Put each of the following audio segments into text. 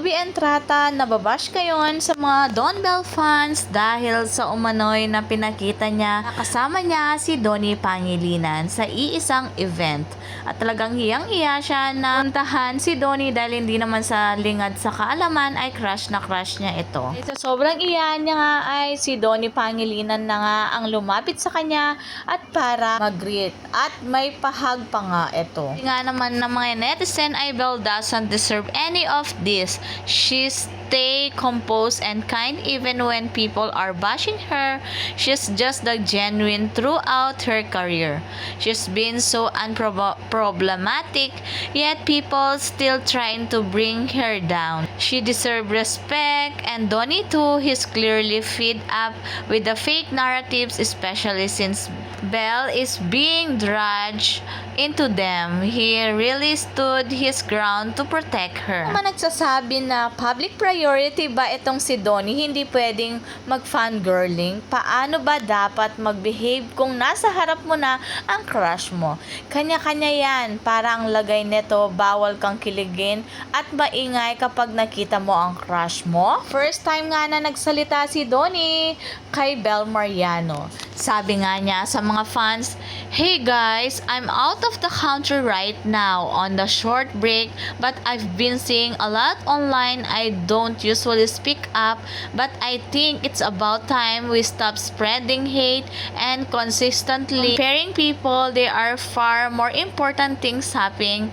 Shubi Entrata nababash ngayon sa mga Don Bell fans dahil sa umano'y na pinakita niya na kasama niya si Donnie Pangilinan sa iisang event. At talagang hiyang-hiya siya na puntahan si Donnie dahil hindi naman sa lingad sa kaalaman ay crush na crush niya ito. Sa sobrang iyan niya nga ay si Donnie Pangilinan na nga ang lumapit sa kanya at para mag-greet at may pahag pa nga ito. Hindi nga naman ng mga netizen ay Belle doesn't deserve any of this. She stay composed and kind even when people are bashing her. She's just the genuine throughout her career. She's been so unproblematic, yet people still trying to bring her down. She deserves respect, and Donnie too. He's clearly fed up with the fake narratives, especially since Belle is being dragged into them. He really stood his ground to protect her. Naman nagsasabi na public priority ba itong si Donnie, hindi pwedeng mag-fangirling? Paano ba dapat mag-behave kung nasa harap mo na ang crush mo? Kanya-kanya yan. Para ang lagay neto, bawal kang kiligin at maingay kapag nakita mo ang crush mo. First time nga na nagsalita si Donnie kay Belle Mariano. Sabi nga niya sa mga fans, "Hey guys, I'm out of the country right now on the short break, but I've been seeing a lot online. I don't usually speak up, but I think it's about time we stop spreading hate and consistently comparing people. There are far more important things happening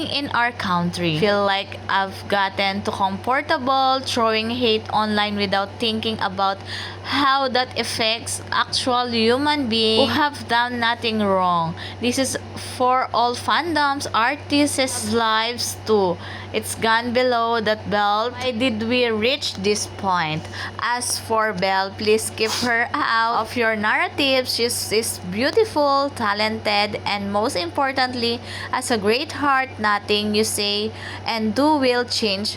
in our country. Feel like I've gotten too comfortable throwing hate online without thinking about how that affects actual human beings who have done nothing wrong. This is for all fandoms, artists' lives too. It's gone below that belt. Why did we reach this point? As for Belle, please keep her out of your narratives. She's beautiful, talented, and most importantly, has a great heart. Nothing you say and do will change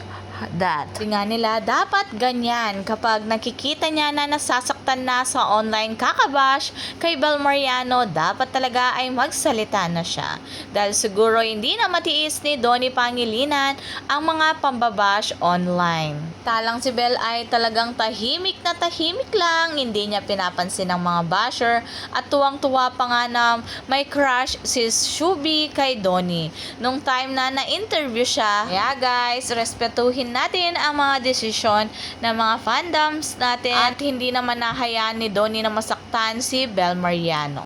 that." Nga nila, dapat ganyan kapag nakikita niya na nasasaktan na sa online kakabash kay Belle Mariano, dapat talaga ay magsalita na siya. Dahil siguro hindi na matiis ni Donnie Pangilinan ang mga pambabash online. Talang si Belle ay talagang tahimik na tahimik lang, hindi niya pinapansin ang mga basher at tuwang-tuwa pa nga na may crush si Shubi kay Donnie. Nung time na na-interview siya, kaya guys, respetuhin natin ang mga desisyon ng mga fandoms natin at hindi naman nahayaan ni Donnie na masaktan si Belle Mariano.